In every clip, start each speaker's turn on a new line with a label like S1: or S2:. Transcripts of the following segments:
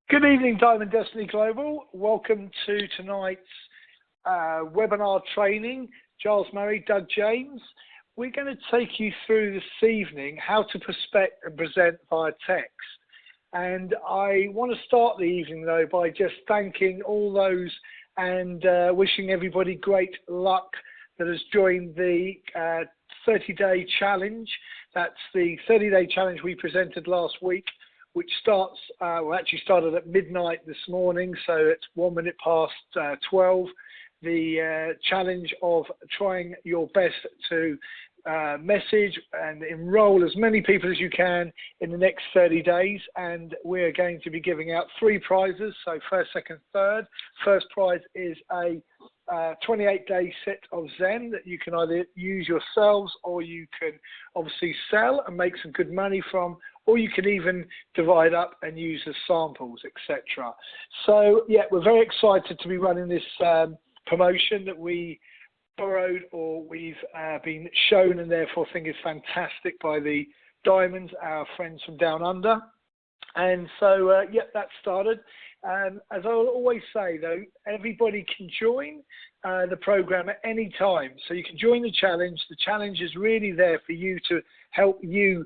S1: Good evening, Diamond Destiny Global. Welcome to tonight's webinar training. Giles Murray, Doug James. We're going to take you through this evening how to prospect and present via text. And I want to start the evening, though, by just thanking all those and wishing everybody great luck that has joined the 30-day challenge. That's the 30-day challenge we presented last week, which starts, actually started at midnight this morning, so it's 1 minute past 12. The challenge of trying your best to message and enroll as many people as you can in the next 30 days. And we're going to be giving out 3 prizes, so first, second, third. First prize is a 28-day set of Zen that you can either use yourselves or you can obviously sell and make some good money from, or you can even divide up and use as samples, etc. So, yeah, we're very excited to be running this promotion that we borrowed or we've been shown and therefore think is fantastic by the Diamonds, our friends from down under. And so, yeah, that started. As I will always say, though, everybody can join the program at any time. So you can join the challenge. The challenge is really there for you to help you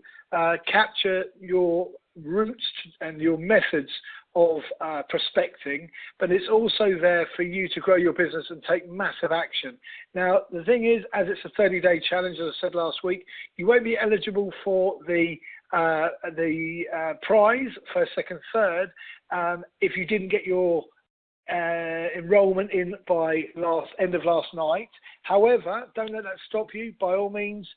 S1: capture your routes and your methods of prospecting, but it's also there for you to grow your business and take massive action. Now, the thing is, as it's a 30-day challenge, as I said last week, you won't be eligible for the prize, first, second, third, if you didn't get your enrollment in by end of last night. However, don't let that stop you. By all means,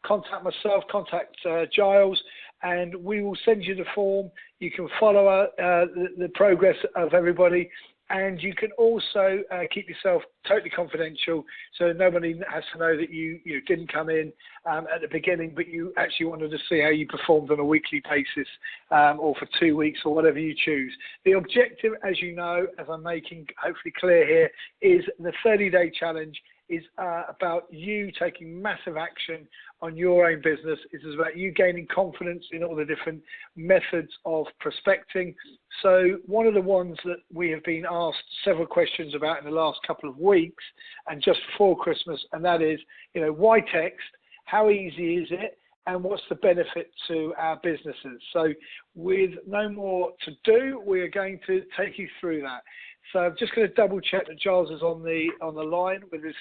S1: contact myself, contact Giles, and we will send you the form. You can follow the progress of everybody, and you can also keep yourself totally confidential, so nobody has to know that you didn't come in at the beginning, but you actually wanted to see how you performed on a weekly basis or for 2 weeks or whatever you choose. The objective, as you know, as I'm making hopefully clear here, is the 30-day challenge is about you taking massive action on your own business. It is about you gaining confidence in all the different methods of prospecting. So one of the ones that we have been asked several questions about in the last couple of weeks and just before Christmas, and that is, why text? How easy is it? And what's the benefit to our businesses? So with no more to do, we are going to take you through that. So I'm just going to double check that Giles is on the line with his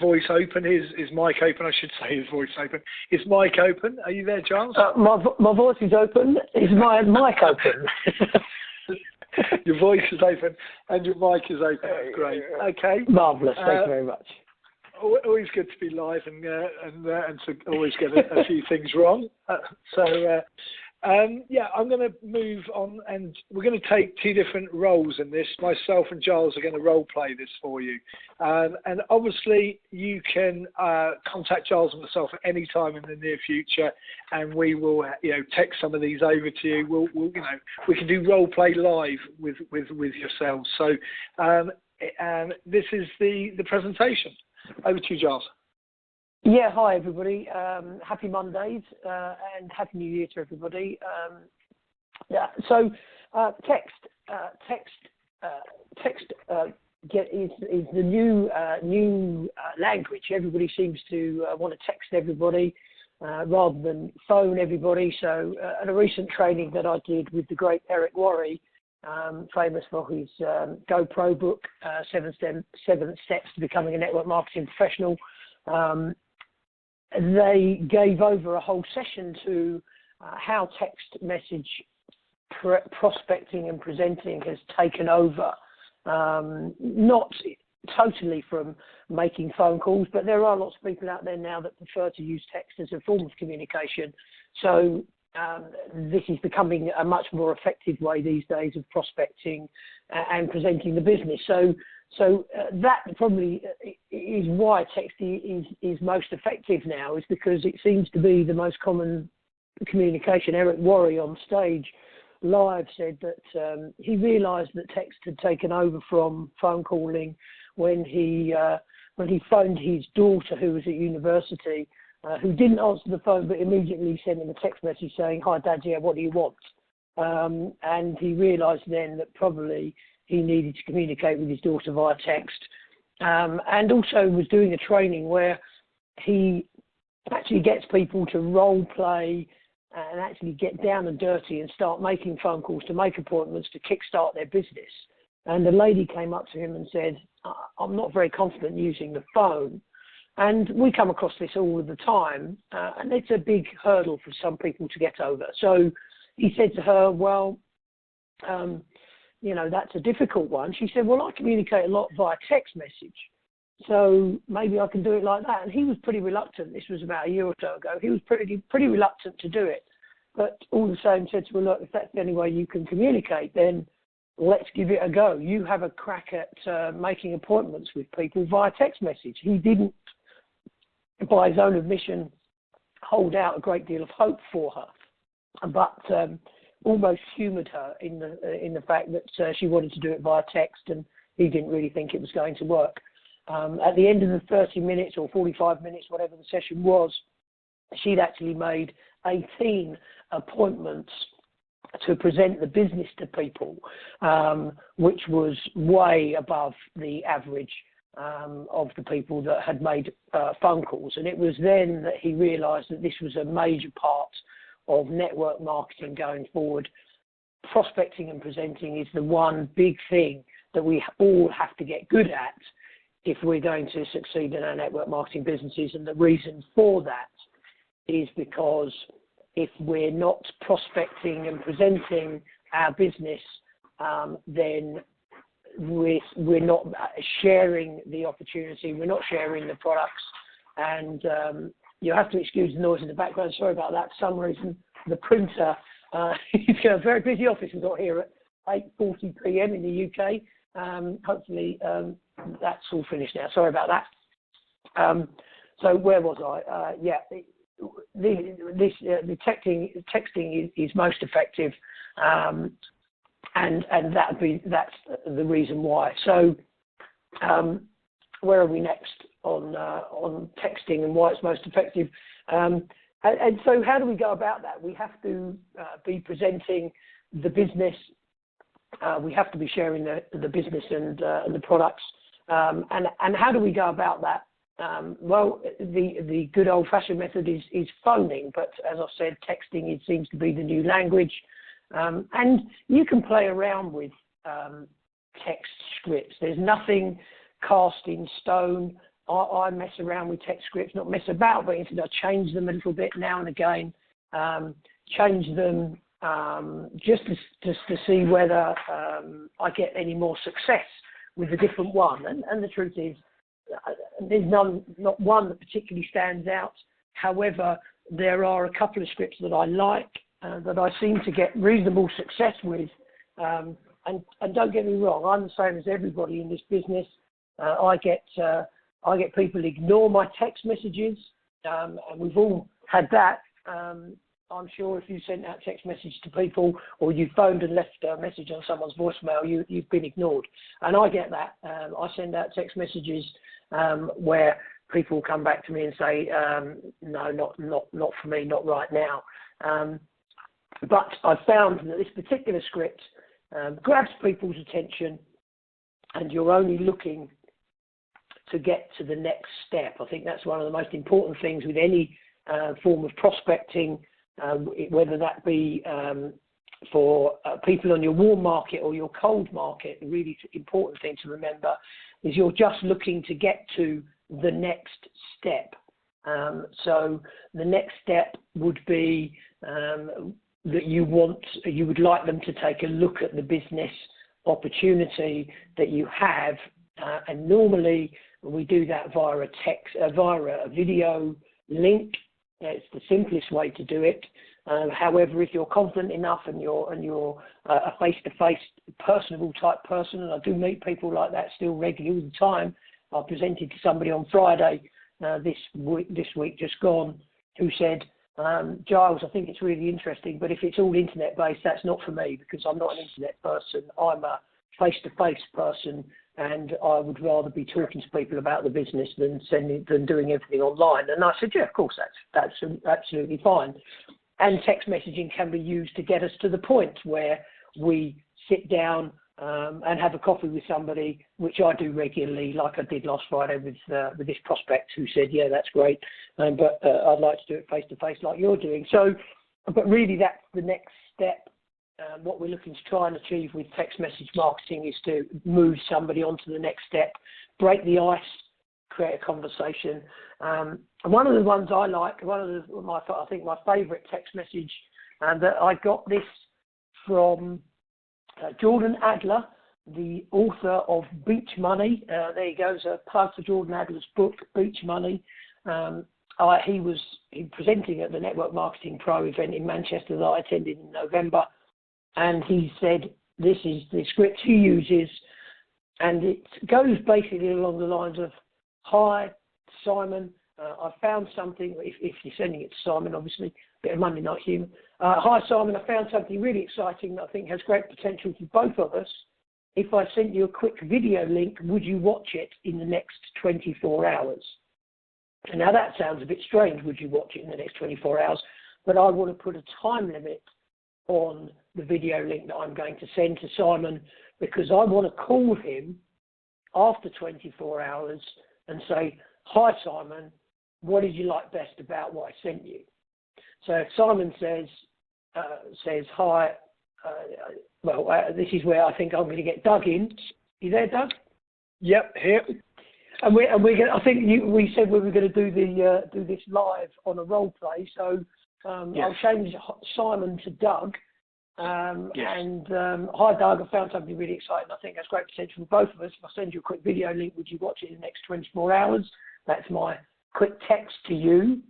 S1: voice open, his mic open. I should say his voice open. His mic open. Are you there, Giles?
S2: My voice is open. Is my mic open?
S1: Your voice is open and your mic is open. That's great. Okay.
S2: Marvellous. Thank you very much.
S1: Always good to be live and to always get a few things wrong. Yeah, I'm going to move on, and we're going to take 2 different roles in this. Myself and Giles are going to role play this for you, and obviously you can contact Giles and myself at any time in the near future, and we will text some of these over to you. We can do role play live with yourselves. So this is the presentation. Over to you, Giles.
S2: Yeah, hi everybody. Happy Mondays and Happy New Year to everybody. Text is the new language. Everybody seems to want to text everybody rather than phone everybody. So at a recent training that I did with the great Eric Worre, famous for his GoPro book, 7 Steps to Becoming a Network Marketing Professional, they gave over a whole session to how text message prospecting and presenting has taken over, not totally from making phone calls, but there are lots of people out there now that prefer to use text as a form of communication. So this is becoming a much more effective way these days of prospecting and presenting the business. So that probably is why text is most effective now, is because it seems to be the most common communication. Eric Worre on stage live said that he realised that text had taken over from phone calling when he phoned his daughter, who was at university, who didn't answer the phone but immediately sent him a text message saying, "Hi Dad, yeah, what do you want?" and he realised then that probably he needed to communicate with his daughter via text, and also was doing a training where he actually gets people to role play and actually get down and dirty and start making phone calls to make appointments to kickstart their business. And the lady came up to him and said, I'm not very confident using the phone. And we come across this all of the time, and it's a big hurdle for some people to get over. So he said to her, well, that's a difficult one. She said, well, I communicate a lot via text message, so maybe I can do it like that. And he was pretty reluctant. This was about a year or so ago. He was pretty reluctant to do it, but all the same said to her, look, if that's the only way you can communicate, then let's give it a go. You have a crack at making appointments with people via text message. He didn't, by his own admission, hold out a great deal of hope for her, but almost humoured her in the fact that she wanted to do it via text, and he didn't really think it was going to work. At the end of the 30 minutes or 45 minutes, whatever the session was, she'd actually made 18 appointments to present the business to people, which was way above the average of the people that had made phone calls. And it was then that he realised that this was a major part of network marketing going forward. Prospecting and presenting is the one big thing that we all have to get good at if we're going to succeed in our network marketing businesses. And the reason for that is because if we're not prospecting and presenting our business, then we're not sharing the opportunity, we're not sharing the products. And you have to excuse the noise in the background. Sorry about that. For some reason, the printer, it's a very busy office we've got here at 8:40 p.m. in the UK. Hopefully that's all finished now. Sorry about that. So where was I? The texting is most effective, and that's the reason why. So where are we next on texting and why it's most effective? And so how do we go about that? We have to be presenting the business. We have to be sharing the business and the products. And how do we go about that? Well, the good old-fashioned method is phoning, but as I said, texting, it seems to be the new language. And you can play around with text scripts. There's nothing cast in stone. I mess around with text scripts, not mess about, but instead I change them a little bit now and again, change them just to see whether I get any more success with a different one. And the truth is, there's not one that particularly stands out. However, there are a couple of scripts that I like, that I seem to get reasonable success with. And don't get me wrong, I'm the same as everybody in this business. I get people ignore my text messages, and we've all had that. I'm sure if you sent out text message to people or you phoned and left a message on someone's voicemail, you've been ignored. And I get that. I send out text messages where people come back to me and say, no, not for me, not right now. But I found that this particular script grabs people's attention, and you're only looking to get to the next step. I think that's one of the most important things with any form of prospecting, whether that be for people on your warm market or your cold market. The really important thing to remember is you're just looking to get to the next step. So the next step would be that you would like them to take a look at the business opportunity that you have, and normally we do that via a video link. It's the simplest way to do it. However, if you're confident enough and you're a face-to-face, personable type person, and I do meet people like that still regularly all the time. I presented to somebody on Friday this week just gone, who said, Giles, I think it's really interesting, but if it's all internet-based, that's not for me, because I'm not an internet person. I'm a face-to-face person, and I would rather be talking to people about the business than doing everything online. And I said, yeah, of course, that's absolutely fine. and text messaging can be used to get us to the point where we sit down and have a coffee with somebody, which I do regularly, like I did last Friday with this prospect who said, yeah, that's great, but I'd like to do it face-to-face like you're doing. So, but really that's the next step. What we're looking to try and achieve with text message marketing is to move somebody on to the next step, break the ice, create a conversation. And one of the ones I like, I think my favourite text message, and that I got this from Jordan Adler, the author of Beach Money. There you go, there's a plug for Jordan Adler's book, Beach Money. He was presenting at the Network Marketing Pro event in Manchester that I attended in November, and he said this is the script he uses, and it goes basically along the lines of, hi, Simon, I found something, if you're sending it to Simon, obviously, a bit of Monday Night Humour. Hi, Simon, I found something really exciting that I think has great potential for both of us. If I sent you a quick video link, would you watch it in the next 24 hours? And now that sounds a bit strange, would you watch it in the next 24 hours? But I want to put a time limit on the video link that I'm going to send to Simon, because I want to call him after 24 hours and say, hi, Simon, what did you like best about what I sent you? So if Simon says hi, this is where I think I'm going to get Doug in. You there, Doug?
S1: Yep, here.
S2: And we're going. I think we said we were going to do do this live on a role play. So
S1: Yes.
S2: I'll change Simon to Doug.
S1: Yes.
S2: And hi, Doug. I found something really exciting. I think that's great potential for both of us. If I send you a quick video link, would you watch it in the next 24 hours? That's my quick text to you.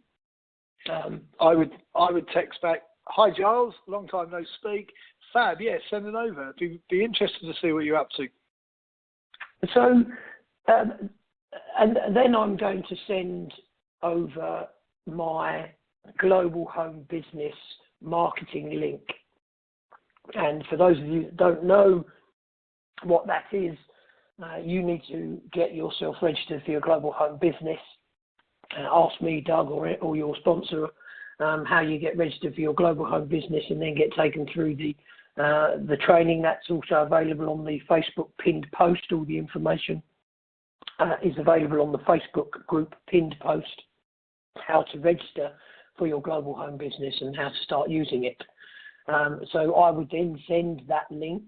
S1: I would text back, hi Giles, long time no speak. Fab, yeah, send it over. Be interested to see what you're up to.
S2: So, and then I'm going to send over my global home business marketing link. And for those of you that don't know what that is, you need to get yourself registered for your global home business. Ask me, Doug, or your sponsor, how you get registered for your global home business, and then get taken through the training. That's also available on the Facebook pinned post. All the information is available on the Facebook group pinned post, how to register for your global home business and how to start using it. So I would then send that link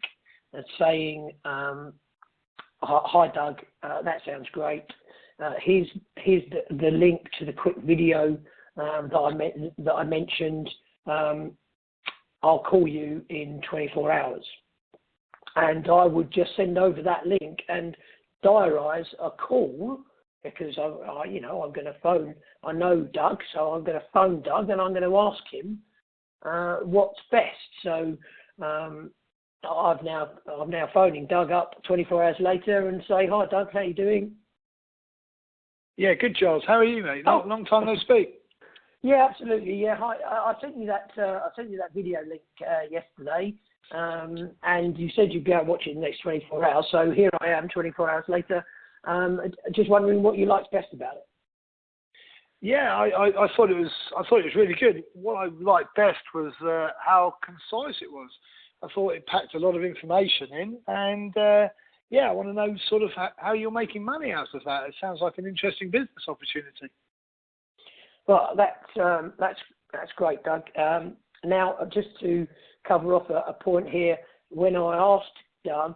S2: saying, hi Doug, that sounds great. Here's the link to the quick video that I mentioned. I'll call you in 24 hours. And I would just send over that link and diarise a call, because I'm going to phone. I know Doug, so I'm going to phone Doug and I'm going to ask him what's best. So I'm now phoning Doug up 24 hours later and say, hi Doug, how you doing?
S1: Yeah, good, Giles. How are you, mate? Long time no speak.
S2: Yeah, absolutely. Yeah, hi. I sent you that. I sent you that video link yesterday, and you said you'd be able to watch it in the next 24 hours. So here I am, 24 hours later. Just wondering what you liked best about it.
S1: Yeah, I thought it was really good. What I liked best was how concise it was. I thought it packed a lot of information in, and I want to know sort of how you're making money out of that. It sounds like an interesting business opportunity.
S2: Well, that's great, Doug. Now, just to cover off a point here, when I asked Doug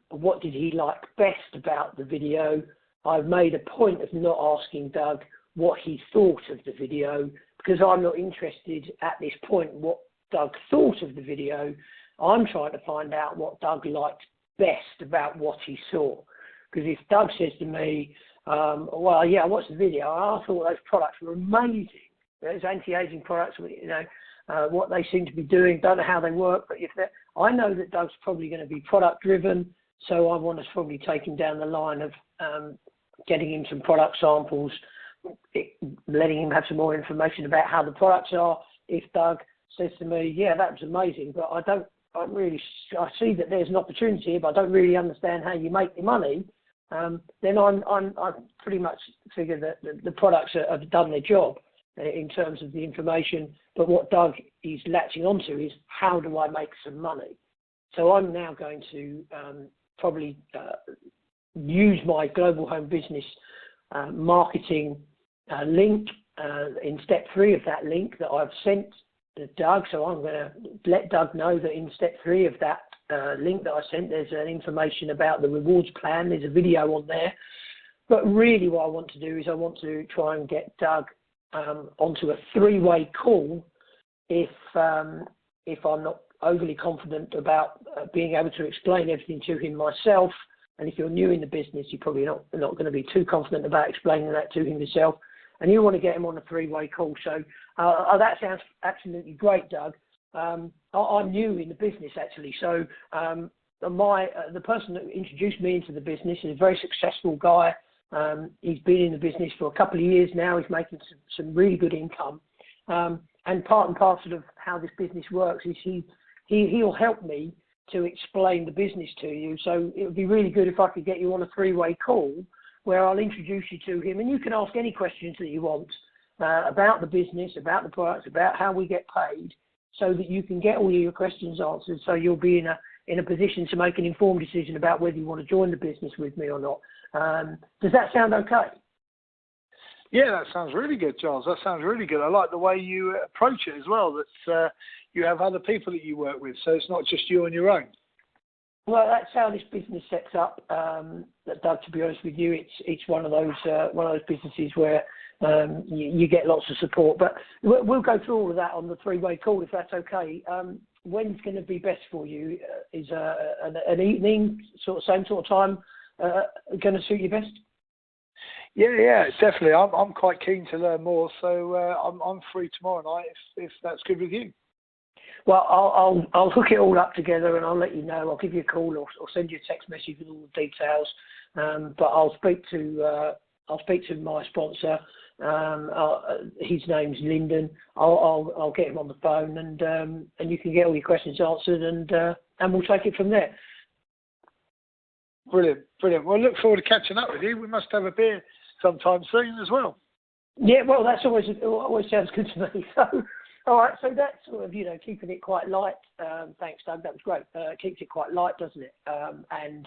S2: what did he like best about the video, I've made a point of not asking Doug what he thought of the video, because I'm not interested at this point what Doug thought of the video. I'm trying to find out what Doug liked best about what he saw. Because if Doug says to me, I watched the video, I thought those products were amazing. Those anti-aging products, what they seem to be doing, don't know how they work, but I know that Doug's probably going to be product driven, so I want to probably take him down the line of getting him some product samples, letting him have some more information about how the products are. If Doug says to me, yeah, that was amazing, but I see that there's an opportunity here, but I don't really understand how you make your money, then I pretty much figure that the products have done their job. in terms of the information. But what Doug is latching onto is, how do I make some money? So I'm now going to probably use my global home business marketing link in step 3 of that link that I've sent to Doug. So I'm going to let Doug know that in step 3 of that link that I sent, there's information about the rewards plan. There's a video on there. But really what I want to do is I want to try and get Doug onto a 3-way call if I'm not overly confident about being able to explain everything to him myself. And if you're new in the business, you're probably not going to be too confident about explaining that to him yourself. And you want to get him on a 3-way call. So that sounds absolutely great, Doug. I'm new in the business, actually. So the person that introduced me into the business is a very successful guy. He's been in the business for a couple of years now. He's making some really good income. And part and parcel of how this business works is he'll help me to explain the business to you. So it would be really good if I could get you on a 3-way call where I'll introduce you to him, and you can ask any questions that you want about the business, about the products, about how we get paid, so that you can get all your questions answered, so you'll be in a position to make an informed decision about whether you want to join the business with me or not. Does that sound okay?
S1: Yeah, that sounds really good, Giles. That sounds really good. I like the way you approach it as well, that you have other people that you work with, so it's not just you on your own.
S2: Well, that's how this business sets up. Doug, to be honest with you, it's one of those businesses where you get lots of support. But we'll go through all of that on the 3-way call, if that's okay. When's going to be best for you? Is an evening, same sort of time, going to suit you best?
S1: Yeah, definitely. I'm quite keen to learn more, so I'm free tomorrow night if that's good with you.
S2: Well, I'll hook it all up together and I'll let you know. I'll give you a call or send you a text message with all the details. But I'll speak to my sponsor. His name's Lyndon. I'll get him on the phone and you can get all your questions answered and we'll take it from there.
S1: Brilliant. Well, look forward to catching up with you. We must have a beer sometime soon as well.
S2: Yeah, well, that's always sounds good to me. So, all right, so that's sort of, keeping it quite light. Thanks, Doug. That was great. Keeps it quite light, doesn't it? And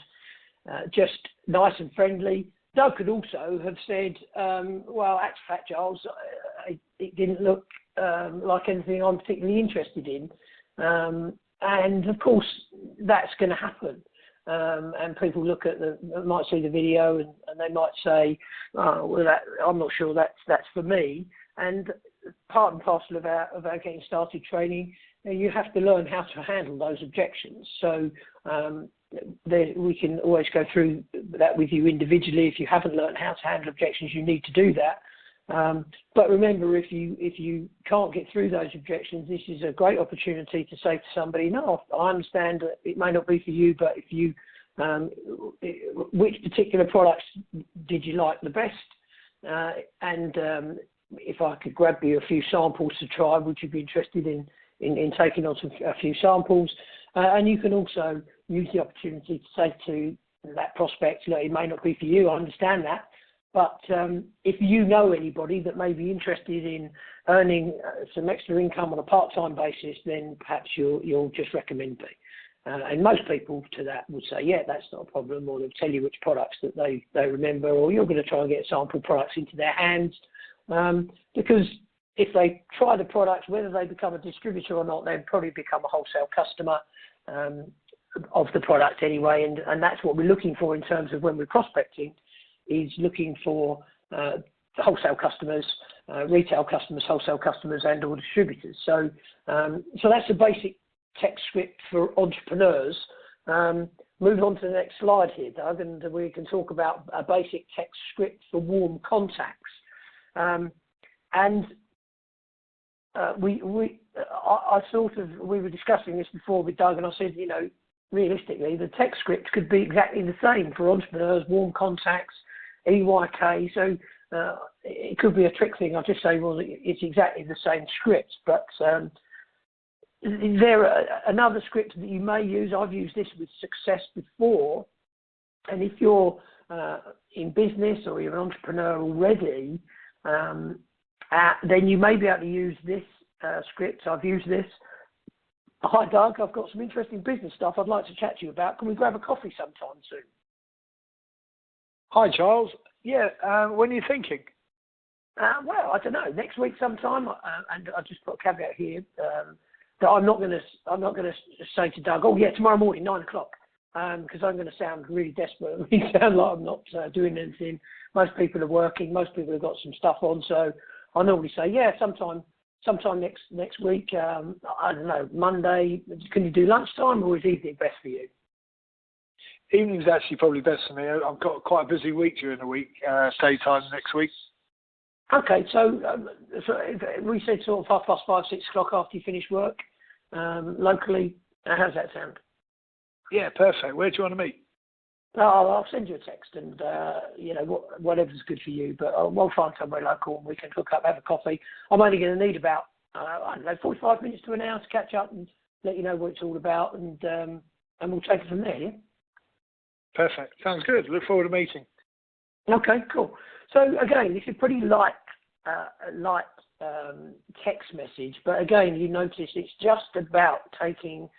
S2: just nice and friendly. Doug could also have said, well, that's fact, Giles, it didn't look like anything I'm particularly interested in. And, of course, that's going to happen. And people might see the video and they might say, I'm not sure that's for me. And part and parcel of our getting started training, you have to learn how to handle those objections. So we can always go through that with you individually. If you haven't learned how to handle objections, you need to do that. But remember, if you can't get through those objections, this is a great opportunity to say to somebody, no, I understand that it may not be for you, but if you, which particular products did you like the best? And if I could grab you a few samples to try, would you be interested in taking on a few samples? And you can also use the opportunity to say to that prospect, look, it may not be for you, I understand that. But if you know anybody that may be interested in earning some extra income on a part-time basis, then perhaps you'll just recommend me. And most people to that would say, yeah, that's not a problem, or they'll tell you which products that they remember, or you're going to try and get sample products into their hands. Because if they try the products, whether they become a distributor or not, they'd probably become a wholesale customer of the product anyway. And that's what we're looking for in terms of when we're prospecting, is looking for wholesale customers, retail customers, wholesale customers, and or distributors. So that's a basic text script for entrepreneurs. Move on to the next slide here, Doug, and we can talk about a basic text script for warm contacts. We were discussing this before with Doug, and I said, realistically, the text script could be exactly the same for entrepreneurs, warm contacts, EYK. So it could be a trick thing. I'll just say, well, it's exactly the same script. But another script that you may use, I've used this with success before, and if you're in business or you're an entrepreneur already, then you may be able to use this script. I've used this. Hi, Doug. I've got some interesting business stuff I'd like to chat to you about. Can we grab a coffee sometime soon?
S1: Hi, Giles. Yeah, when are you thinking?
S2: Well, I don't know. Next week sometime, and I just put a caveat here that I'm not going to say to Doug, oh yeah, tomorrow morning, 9 o'clock, because I'm going to sound really desperate. It sound like I'm not doing anything. Most people are working. Most people have got some stuff on, so I normally say, yeah, sometime next week. I don't know, Monday. Can you do lunchtime, or is evening best for you?
S1: Evening's actually probably best for me. I've got quite a busy week during the week, daytime next week.
S2: Okay, so if we said sort of 5:30, 6 o'clock after you finish work, locally, how's that sound?
S1: Yeah, perfect. Where do you want to meet?
S2: I'll send you a text and, whatever's good for you, but we'll find somewhere local and we can hook up, have a coffee. I'm only going to need about, 45 minutes to an hour to catch up and let you know what it's all about, and we'll take it from there, yeah?
S1: Perfect. Sounds good. Look forward to meeting.
S2: Okay, cool. So again, this is pretty light text message, but again, you notice it's just about taking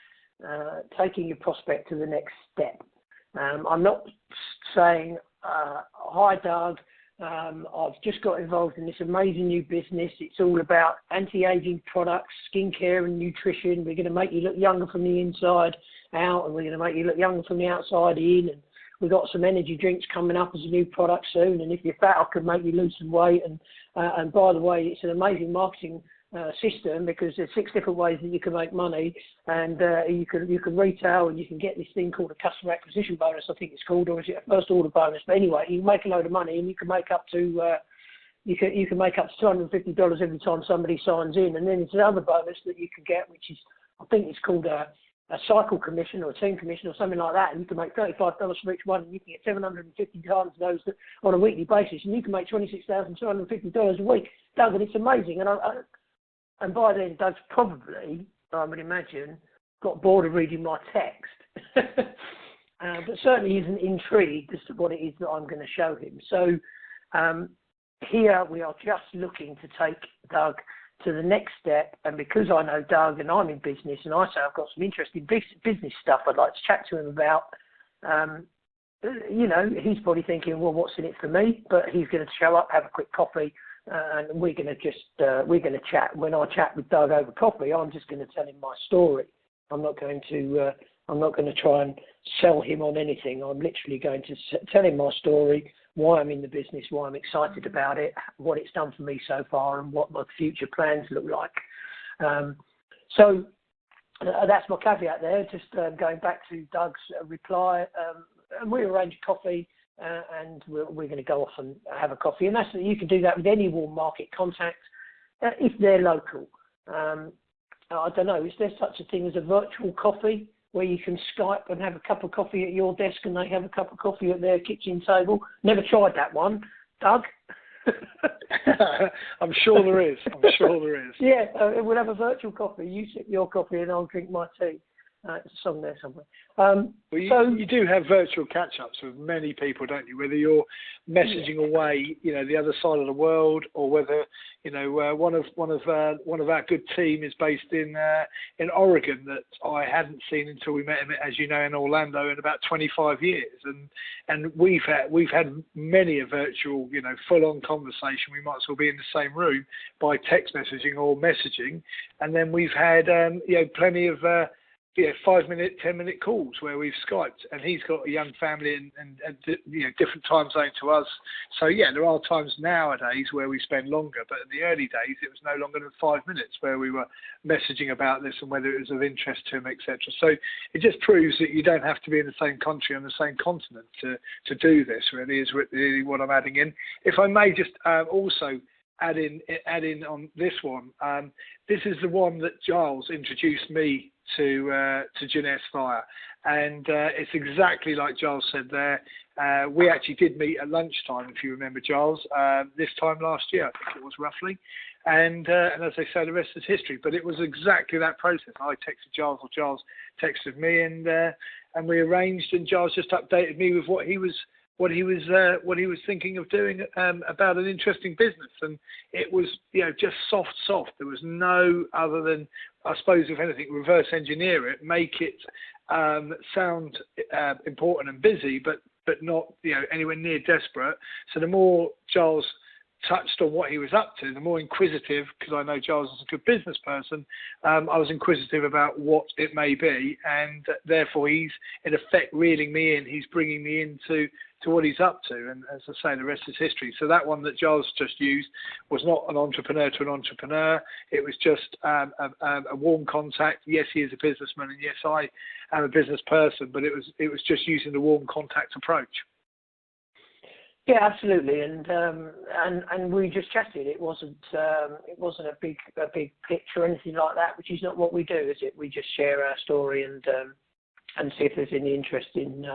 S2: your prospect to the next step. I'm not saying, hi Doug, I've just got involved in this amazing new business. It's all about anti-aging products, skincare and nutrition. We're going to make you look younger from the inside out, and we're going to make you look younger from the outside in. And we've got some energy drinks coming up as a new product soon. And if you're fat, I can make you lose some weight. And by the way, it's an amazing marketing system, because there's 6 different ways that you can make money, and you can retail, and you can get this thing called a customer acquisition bonus, I think it's called, or is it a first order bonus? But anyway, you can make a load of money, and you can make up to you can make up to $250 every time somebody signs in. And then there's another bonus that you can get, which is, I think it's called a cycle commission or a team commission or something like that, and you can make $35 for each one, and you can get 750 times those on a weekly basis, and you can make $26,250 a week. Doug, and it's amazing. And by then, Doug's probably, I would imagine, got bored of reading my text, but certainly isn't intrigued as to what it is that I'm going to show him. So here we are just looking to take Doug to the next step, and because I know Doug and I'm in business, and I say I've got some interesting business stuff I'd like to chat to him about, he's probably thinking, well, what's in it for me? But he's going to show up, have a quick coffee, and we're going to chat. When I chat with Doug over coffee, I'm just going to tell him my story. I'm not going to try and sell him on anything. I'm literally going to tell him my story, why I'm in the business, why I'm excited about it, what it's done for me so far, and what my future plans look like. So that's my caveat there. Just going back to Doug's reply, and we arrange coffee. And we're going to go off and have a coffee, and you can do that with any warm market contact if they're local. I don't know, is there such a thing as a virtual coffee where you can Skype and have a cup of coffee at your desk and they have a cup of coffee at their kitchen table? Never tried that one, Doug.
S1: I'm sure there is.
S2: Yeah, we'll have a virtual coffee. You sip your coffee and I'll drink my tea. It's a song there somewhere.
S1: You do have virtual catch-ups with many people, don't you? Whether you're messaging away, the other side of the world, or whether one of our good team is based in Oregon that I hadn't seen until we met him, as you know, in Orlando, in about 25 years, and we've had many a virtual, full-on conversation. We might as well be in the same room by text messaging or messaging, and then we've had plenty of 5-minute, 10-minute calls where we've Skyped, and he's got a young family and different time zone to us. So there are times nowadays where we spend longer, but in the early days it was no longer than 5 minutes where we were messaging about this and whether it was of interest to him, etc. So it just proves that you don't have to be in the same country on the same continent to do this. Really is really what I'm adding in. If I may just also add in on this one. This is the one that Giles introduced me to Jeunesse via, and it's exactly like Giles said there. We actually did meet at lunchtime, if you remember, Giles, this time last year, I think it was roughly, and as they say, the rest is history. But it was exactly that process. I texted Giles, or Giles texted me, and we arranged, and Giles just updated me with what he was what he was thinking of doing about an interesting business, and it was just soft. There was no other than, I suppose, if anything, reverse engineer it, make it sound important and busy, but not anywhere near desperate. So the more Giles touched on what he was up to, the more inquisitive, because I know Giles is a good business person, I was inquisitive about what it may be, and therefore he's in effect reeling me in. He's bringing me into what he's up to, and as I say, the rest is history. So that one that Giles just used was not an entrepreneur to an entrepreneur. It was just a warm contact. Yes, he is a businessman, and yes, I am a business person, but it was just using the warm contact approach.
S2: Yeah, absolutely, and we just chatted. It wasn't a big pitch or anything like that, which is not what we do, is it? We just share our story and see if there's any interest in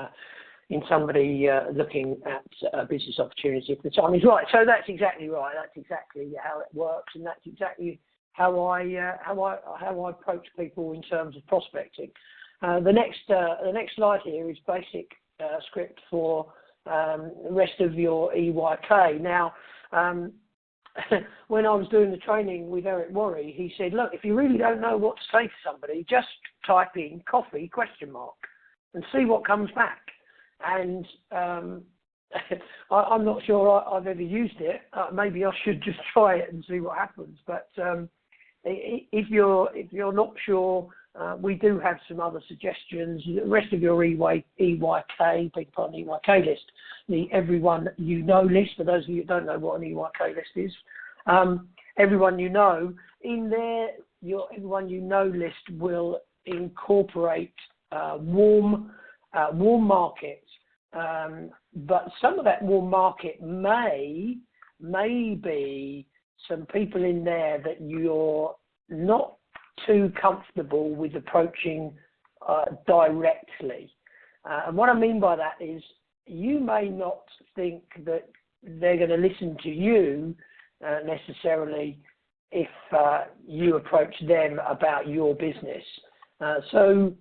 S2: somebody looking at a business opportunity if the time is right. So that's exactly right. That's exactly how it works, and that's exactly how I approach people in terms of prospecting. The next slide here is basic script for the rest of your EYK. Now, when I was doing the training with Eric Worry, he said, look, if you really don't know what to say to somebody, just type in coffee ? And see what comes back. And I'm not sure I've ever used it. Maybe I should just try it and see what happens. But if you're not sure, we do have some other suggestions. The rest of your EYK, big part of the EYK list, the everyone you know list, for those of you who don't know what an EYK list is, everyone you know, in there, your everyone you know list will incorporate warm market, but some of that warm market may be some people in there that you're not too comfortable with approaching directly. And what I mean by that is you may not think that they're going to listen to you necessarily if you approach them about your business. So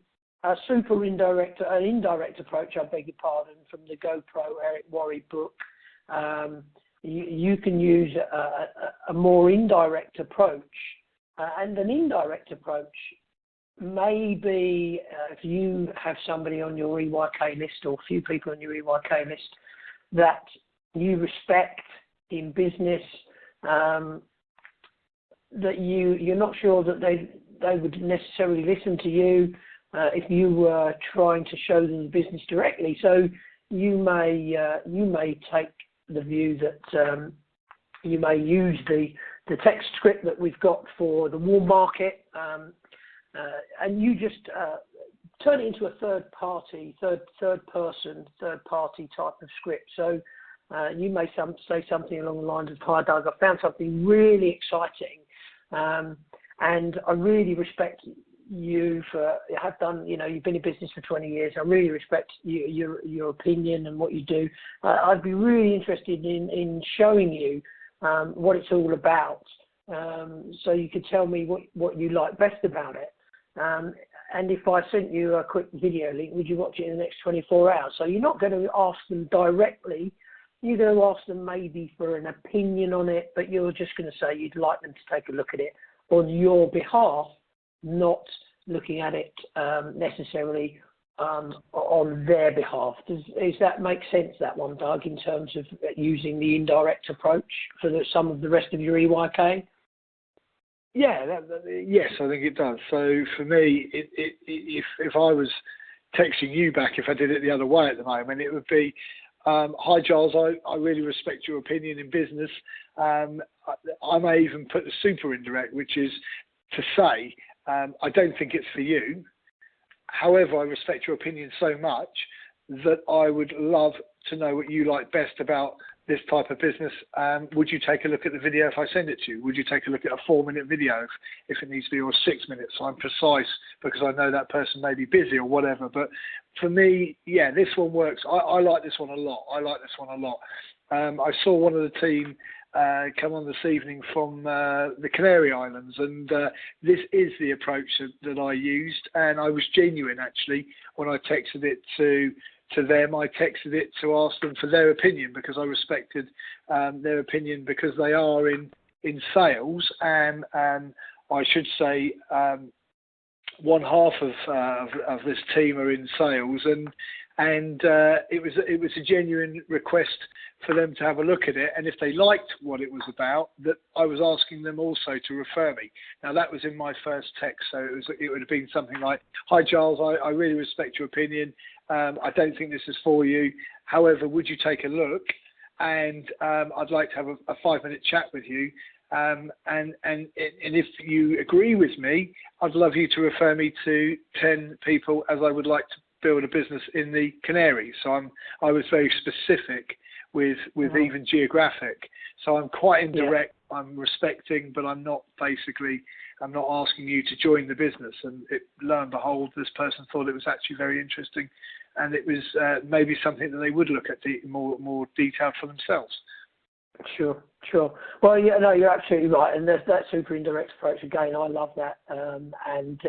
S2: an indirect approach, I beg your pardon, from the GoPro Eric Worry book, you can use a more indirect approach. And an indirect approach may be if you have somebody on your EYK list or a few people on your EYK list that you respect in business, that you're not sure that they would necessarily listen to you if you were trying to show them the business directly. So you may take the view that you may use the text script that we've got for the warm market, and you just turn it into a third party type of script. So you may say something along the lines of, "Hi Doug, I found something really exciting, and I really respect you for have done. You've been in business for 20 years. I really respect your opinion and what you do. I'd be really interested in showing you what it's all about. So you could tell me what you like best about it. And if I sent you a quick video link, would you watch it in the next 24 hours? So you're not going to ask them directly. You're going to ask them maybe for an opinion on it, but you're just going to say you'd like them to take a look at it on your behalf, not looking at it necessarily on their behalf. Does that make sense, that one, Doug, in terms of using the indirect approach for some of the rest of your EYK?
S1: Yeah, yes, I think it does. So for me, if I was texting you back, if I did it the other way at the moment, it would be, hi Giles, I really respect your opinion in business. I may even put the super indirect, which is to say, I don't think it's for you. However, I respect your opinion so much that I would love to know what you like best about this type of business. Would you take a look at the video if I send it to you? Would you take a look at a 4-minute video if it needs to be, or 6 minutes? So I'm precise because I know that person may be busy or whatever. But for me, yeah, this one works. I like this one a lot. I saw one of the team come on this evening from the Canary Islands, and this is the approach that I used, and I was genuine actually when I texted it to to them. I texted it to ask them for their opinion because I respected their opinion because they are in sales, and I should say one half of this team are in sales, and it was a genuine request for them to have a look at it, and if they liked what it was about, that I was asking them also to refer me. Now that was in my first text, so it would have been something like, "Hi Giles, I really respect your opinion. I don't think this is for you. However, would you take a look? And I'd like to have a 5-minute chat with you. And if you agree with me, I'd love you to refer me to 10 people, as I would like to build a business in the Canaries." So I was very specific with even geographic. So I'm quite indirect. Yeah. I'm respecting, but I'm not asking you to join the business. And lo and behold, this person thought it was actually very interesting, and it was maybe something that they would look at more detailed for themselves.
S2: Sure. Well, yeah, no, you're absolutely right, and that super indirect approach again. I love that. And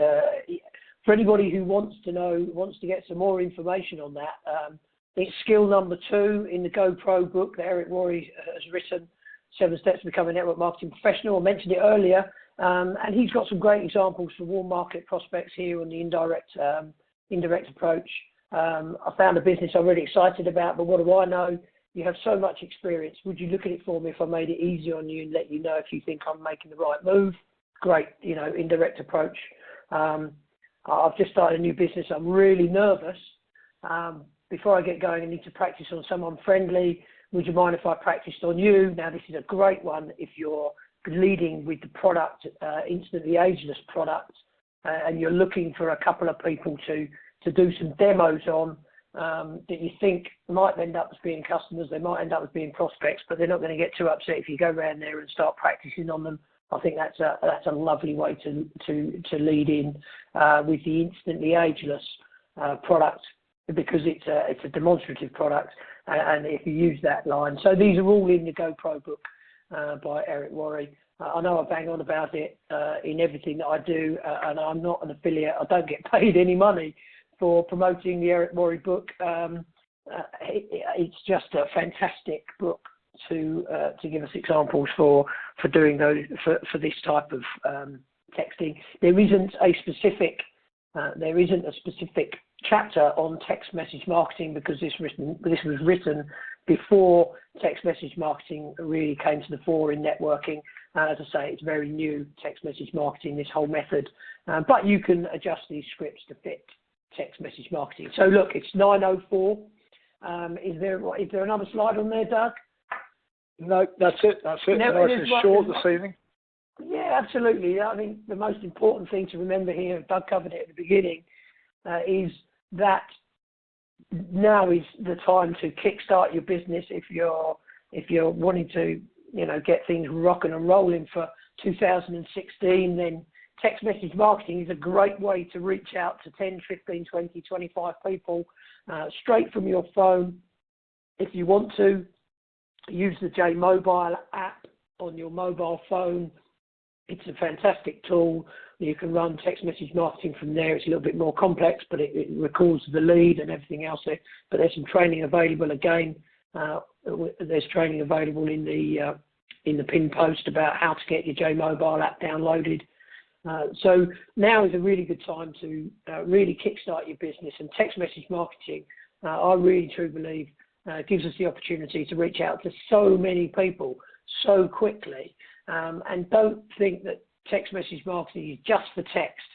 S2: for anybody who wants to get some more information on that, it's skill number 2 in the GoPro book that Eric Worre has written, 7 Steps to Become a Network Marketing Professional. I mentioned it earlier, and he's got some great examples for warm market prospects here on the indirect approach. I found a business I'm really excited about, but what do I know? You have so much experience. Would you look at it for me if I made it easy on you and let you know if you think I'm making the right move? Great, indirect approach. I've just started a new business. I'm really nervous. Before I get going, I need to practice on someone friendly. Would you mind if I practiced on you? Now, this is a great one if you're leading with the product, instantly ageless product, and you're looking for a couple of people to do some demos on that you think might end up as being customers. They might end up as being prospects, but they're not going to get too upset if you go around there and start practicing on them. I think that's a lovely way to lead in with the instantly ageless product, because it's a demonstrative product, and if you use that line. So these are all in the GoPro book by Eric Worre. I know I bang on about it in everything that I do, and I'm not an affiliate. I don't get paid any money for promoting the Eric Worre book. It's just a fantastic book to give us examples for doing those for this type of texting. There isn't a specific chapter on text message marketing, because this was written before text message marketing really came to the fore in networking. As I say, it's very new, text message marketing, this whole method. But you can adjust these scripts to fit text message marketing. So look, it's 9:04. Is there another slide on there, Doug?
S1: No, that's it. Nice and short this evening.
S2: Yeah, absolutely. I think the most important thing to remember here, Doug covered it at the beginning, is that now is the time to kickstart your business. If you're wanting to, get things rocking and rolling for 2016, then text message marketing is a great way to reach out to 10, 15, 20, 25 people straight from your phone. If you want to, use the J Mobile app on your mobile phone. It's a fantastic tool. You can run text message marketing from there. It's a little bit more complex, but it records the lead and everything else there. But there's some training available again. There's training available in the pin post about how to get your J Mobile app downloaded. So now is a really good time to really kickstart your business. And text message marketing, I really truly believe, gives us the opportunity to reach out to so many people so quickly. And don't think that text message marketing is just for text.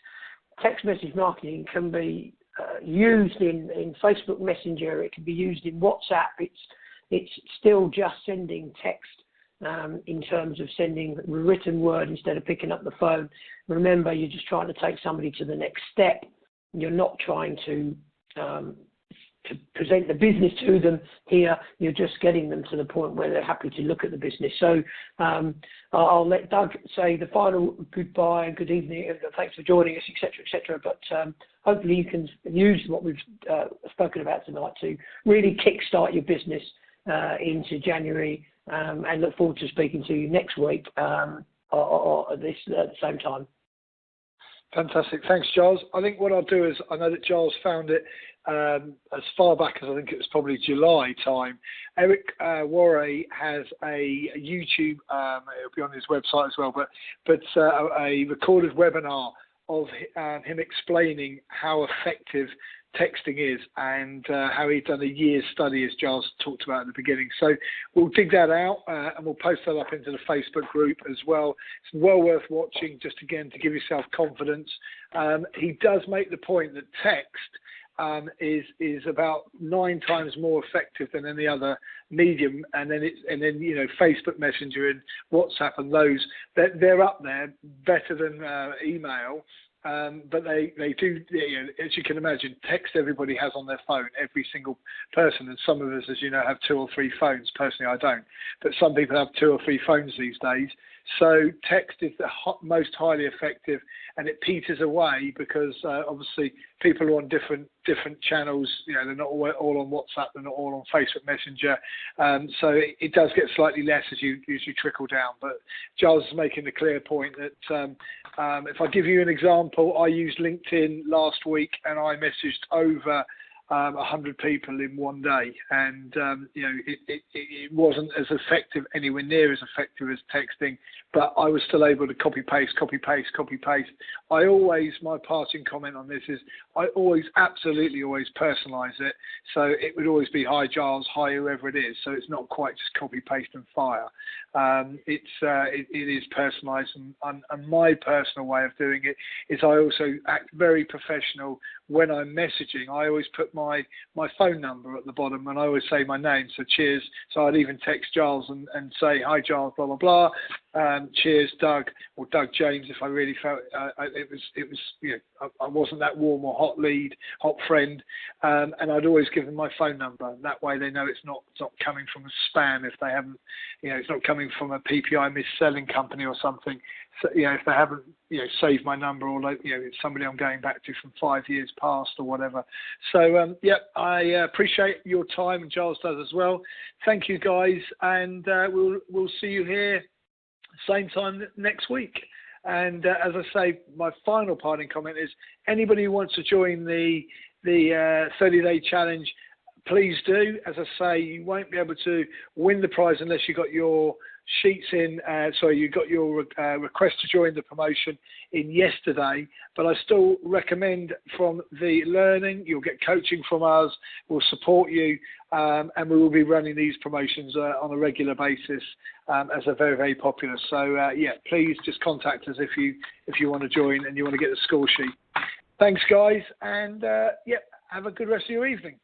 S2: Text message marketing can be used in Facebook Messenger. It can be used in WhatsApp. It's still just sending text in terms of sending a written word instead of picking up the phone. Remember, you're just trying to take somebody to the next step. You're not trying to present the business to them here. You're just getting them to the point where they're happy to look at the business. So I'll let Doug say the final goodbye and good evening. Thanks for joining us, etc., etc. But hopefully you can use what we've spoken about tonight to really kickstart your business into January, and look forward to speaking to you next week or at the same time.
S1: Fantastic. Thanks, Giles. I think what I'll do is, I know that Giles found it as far back as I think it was probably July time. Eric Warray has a YouTube, it'll be on his website as well, but a recorded webinar of him explaining how effective texting is, and how he'd done a year's study, as Giles talked about at the beginning. So we'll dig that out and we'll post that up into the Facebook group as well. It's well worth watching, just again to give yourself confidence. He does make the point that text is about 9 times more effective than any other medium, and then you know, Facebook Messenger and WhatsApp and those, they're up there better than email. But they do, you know, as you can imagine, text everybody has on their phone, every single person, and some of us, as you know, have 2 or 3 phones. Personally, I don't, but some people have 2 or 3 phones these days. So text is the most highly effective, and it peters away because obviously people are on different channels. You know, they're not all on WhatsApp, they're not all on Facebook Messenger. So it does get slightly less as you trickle down. But Giles is making the clear point that if I give you an example, I used LinkedIn last week and I messaged over 100 people in one day, and you know, it wasn't as effective, anywhere near as effective as texting, but I was still able to copy paste. I always, my parting comment on this is, I absolutely always personalize it, so it would always be hi Giles, hi whoever it is, so it's not quite just copy paste and fire. It is personalized, and my personal way of doing it is I also act very professional when I'm messaging. I always put my phone number at the bottom, and I always say my name. So cheers. So I'd even text Giles and say, hi Giles, blah, blah, blah. Cheers, Doug, or Doug James, if I really felt it was, you know, I wasn't that warm or hot friend. And I'd always give them my phone number. That way they know it's not coming from a spam if they haven't, you know, it's not coming from a PPI mis-selling company or something. So, you know, if they haven't, you know, saved my number, or, like, you know, it's somebody I'm going back to from 5 years past or whatever. So, yeah, I appreciate your time, and Giles does as well. Thank you, guys, and we'll see you here same time next week. And as I say, my final parting comment is, anybody who wants to join the 30-day challenge, please do. As I say, you won't be able to win the prize unless you got your sheets in, you got your request to join the promotion in yesterday, but I still recommend from the learning, you'll get coaching from us, we'll support you, and we will be running these promotions on a regular basis, as they're very, very popular. So yeah, please just contact us if you want to join and you want to get the score sheet. Thanks, guys, and yeah, have a good rest of your evening.